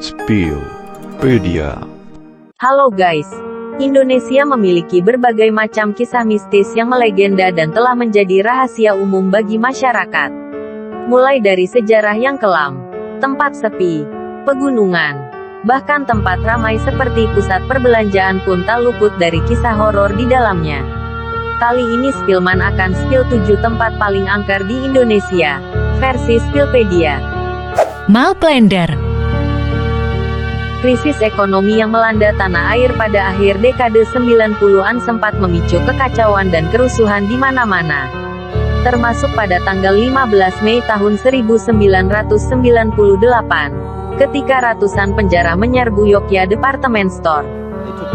Spillpedia. Halo guys, Indonesia memiliki berbagai macam kisah mistis yang melegenda dan telah menjadi rahasia umum bagi masyarakat. Mulai dari sejarah yang kelam, tempat sepi, pegunungan, bahkan tempat ramai seperti pusat perbelanjaan pun tak luput dari kisah horor di dalamnya. Kali ini Spillman akan spill 7 tempat paling angker di Indonesia, versi Spillpedia. Malplender. Krisis ekonomi yang melanda tanah air pada akhir dekade 90-an sempat memicu kekacauan dan kerusuhan di mana-mana. Termasuk pada tanggal 15 Mei tahun 1998, ketika ratusan penjara menyerbu Yogya Department Store.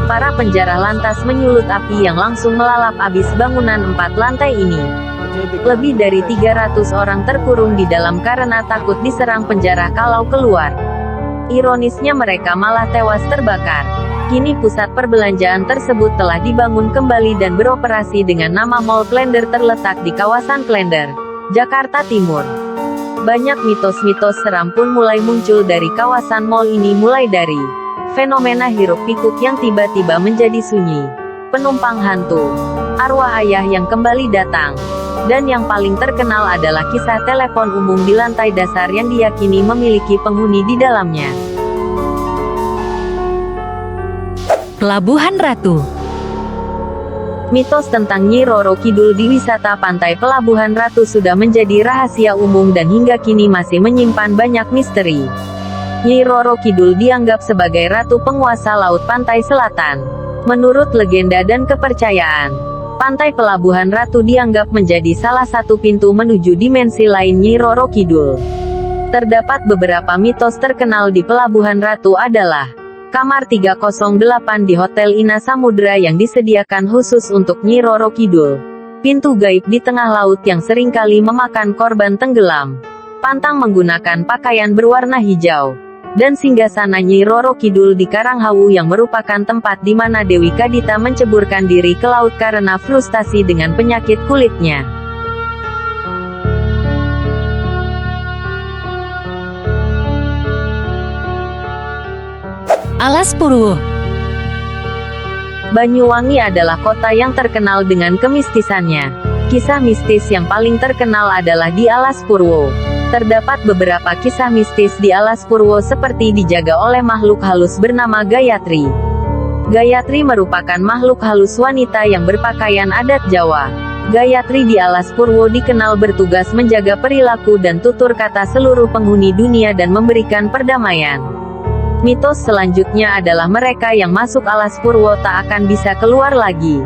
Para penjara lantas menyulut api yang langsung melalap abis bangunan 4 lantai ini. Lebih dari 300 orang terkurung di dalam karena takut diserang penjara kalau keluar. Ironisnya mereka malah tewas terbakar. Kini pusat perbelanjaan tersebut telah dibangun kembali dan beroperasi dengan nama Mall Klender terletak di kawasan Klender, Jakarta Timur. Banyak mitos-mitos seram pun mulai muncul dari kawasan mall ini, mulai dari fenomena hiruk-pikuk yang tiba-tiba menjadi sunyi, penumpang hantu, arwah ayah yang kembali datang, dan yang paling terkenal adalah kisah telepon umum di lantai dasar yang diyakini memiliki penghuni di dalamnya. Pelabuhan Ratu. Mitos tentang Nyi Roro Kidul di wisata pantai Pelabuhan Ratu sudah menjadi rahasia umum dan hingga kini masih menyimpan banyak misteri. Nyi Roro Kidul dianggap sebagai ratu penguasa laut pantai selatan. Menurut legenda dan kepercayaan, pantai Pelabuhan Ratu dianggap menjadi salah satu pintu menuju dimensi lain Nyi Roro Kidul. Terdapat beberapa mitos terkenal di Pelabuhan Ratu adalah kamar 308 di Hotel Ina Samudra yang disediakan khusus untuk Nyi Roro Kidul, pintu gaib di tengah laut yang seringkali memakan korban tenggelam, pantang menggunakan pakaian berwarna hijau, dan singgasana Nyi Roro Kidul di Karanghawu yang merupakan tempat di mana Dewi Kadita menceburkan diri ke laut karena frustasi dengan penyakit kulitnya. Alas Purwo. Banyuwangi adalah kota yang terkenal dengan kemistisannya. Kisah mistis yang paling terkenal adalah di Alas Purwo. Terdapat beberapa kisah mistis di Alas Purwo seperti dijaga oleh makhluk halus bernama Gayatri. Gayatri merupakan makhluk halus wanita yang berpakaian adat Jawa. Gayatri di Alas Purwo dikenal bertugas menjaga perilaku dan tutur kata seluruh penghuni dunia dan memberikan perdamaian. Mitos selanjutnya adalah mereka yang masuk Alas Purwo tak akan bisa keluar lagi.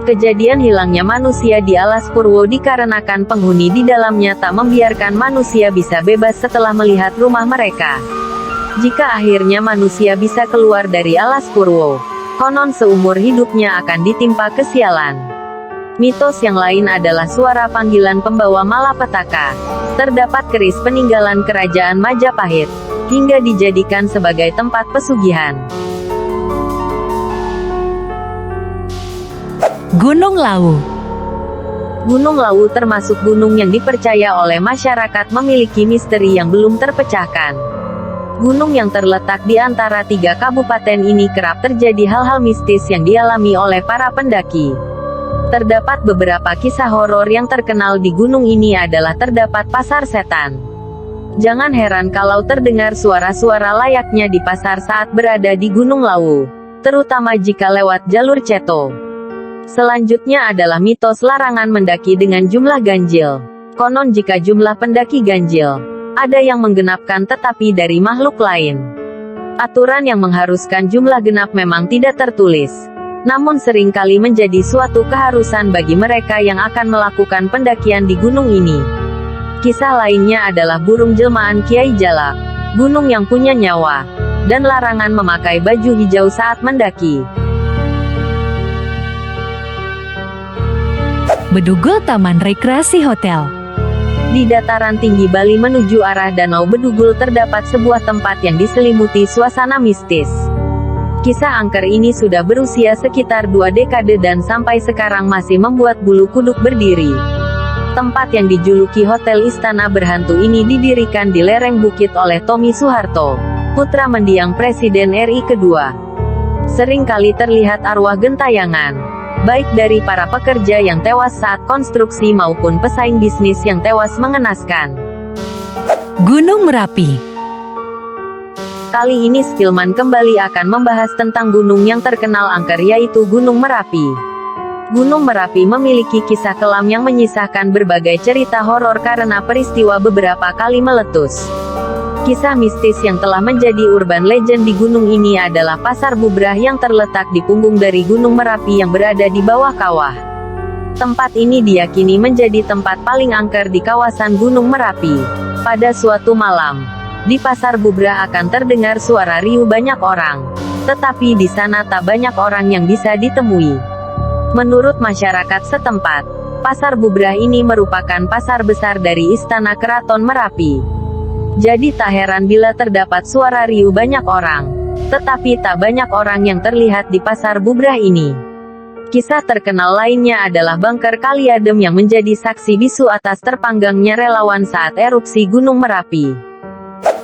Kejadian hilangnya manusia di Alas Purwo dikarenakan penghuni di dalamnya tak membiarkan manusia bisa bebas setelah melihat rumah mereka. Jika akhirnya manusia bisa keluar dari Alas Purwo, konon seumur hidupnya akan ditimpa kesialan. Mitos yang lain adalah suara panggilan pembawa malapetaka. Terdapat keris peninggalan kerajaan Majapahit, hingga dijadikan sebagai tempat pesugihan. Gunung Lawu. Gunung Lawu termasuk gunung yang dipercaya oleh masyarakat memiliki misteri yang belum terpecahkan. Gunung yang terletak di antara 3 kabupaten ini kerap terjadi hal-hal mistis yang dialami oleh para pendaki. Terdapat beberapa kisah horor yang terkenal di gunung ini adalah terdapat pasar setan. Jangan heran kalau terdengar suara-suara layaknya di pasar saat berada di Gunung Lawu, terutama jika lewat jalur Ceto. Selanjutnya adalah mitos larangan mendaki dengan jumlah ganjil. Konon jika jumlah pendaki ganjil, ada yang menggenapkan tetapi dari makhluk lain. Aturan yang mengharuskan jumlah genap memang tidak tertulis, namun seringkali menjadi suatu keharusan bagi mereka yang akan melakukan pendakian di gunung ini. Kisah lainnya adalah burung jelmaan Kiai Jalak, gunung yang punya nyawa, dan larangan memakai baju hijau saat mendaki. Bedugul Taman Rekreasi Hotel. Di dataran tinggi Bali menuju arah Danau Bedugul terdapat sebuah tempat yang diselimuti suasana mistis. Kisah angker ini sudah berusia sekitar 2 dekade dan sampai sekarang masih membuat bulu kuduk berdiri. Tempat yang dijuluki Hotel Istana Berhantu ini didirikan di lereng bukit oleh Tommy Soeharto, putra mendiang Presiden RI kedua. Seringkali terlihat arwah gentayangan, baik dari para pekerja yang tewas saat konstruksi maupun pesaing bisnis yang tewas mengenaskan. Gunung Merapi. Kali ini Spillman kembali akan membahas tentang gunung yang terkenal angker, yaitu Gunung Merapi. Gunung Merapi memiliki kisah kelam yang menyisakan berbagai cerita horor karena peristiwa beberapa kali meletus. Kisah mistis yang telah menjadi urban legend di gunung ini adalah Pasar Bubrah yang terletak di punggung dari Gunung Merapi yang berada di bawah kawah. Tempat ini diyakini menjadi tempat paling angker di kawasan Gunung Merapi. Pada suatu malam, di Pasar Bubrah akan terdengar suara riuh banyak orang. Tetapi di sana tak banyak orang yang bisa ditemui. Menurut masyarakat setempat, Pasar Bubrah ini merupakan pasar besar dari Istana Keraton Merapi. Jadi tak heran bila terdapat suara riuh banyak orang. Tetapi tak banyak orang yang terlihat di Pasar Bubrah ini. Kisah terkenal lainnya adalah Bangker Kaliadem yang menjadi saksi bisu atas terpanggangnya relawan saat erupsi Gunung Merapi.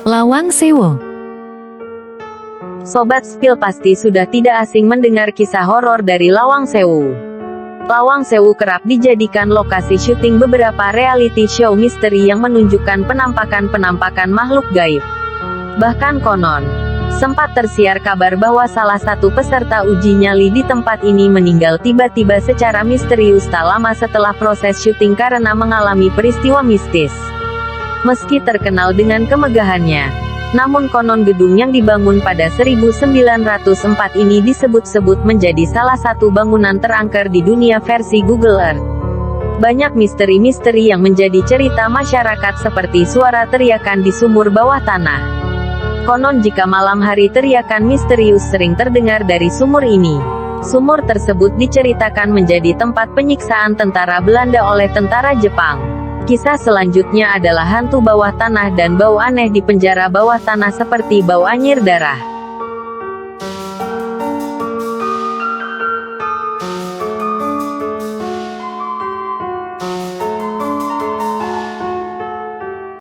Lawang Sewu. Sobat Spill pasti sudah tidak asing mendengar kisah horor dari Lawang Sewu. Lawang Sewu kerap dijadikan lokasi syuting beberapa reality show misteri yang menunjukkan penampakan-penampakan makhluk gaib. Bahkan konon, sempat tersiar kabar bahwa salah satu peserta uji nyali di tempat ini meninggal tiba-tiba secara misterius tak lama setelah proses syuting karena mengalami peristiwa mistis. Meski terkenal dengan kemegahannya, namun konon gedung yang dibangun pada 1904 ini disebut-sebut menjadi salah satu bangunan terangker di dunia versi Google Earth. Banyak misteri-misteri yang menjadi cerita masyarakat seperti suara teriakan di sumur bawah tanah. Konon jika malam hari teriakan misterius sering terdengar dari sumur ini. Sumur tersebut diceritakan menjadi tempat penyiksaan tentara Belanda oleh tentara Jepang. Kisah selanjutnya adalah hantu bawah tanah dan bau aneh di penjara bawah tanah seperti bau anyir darah.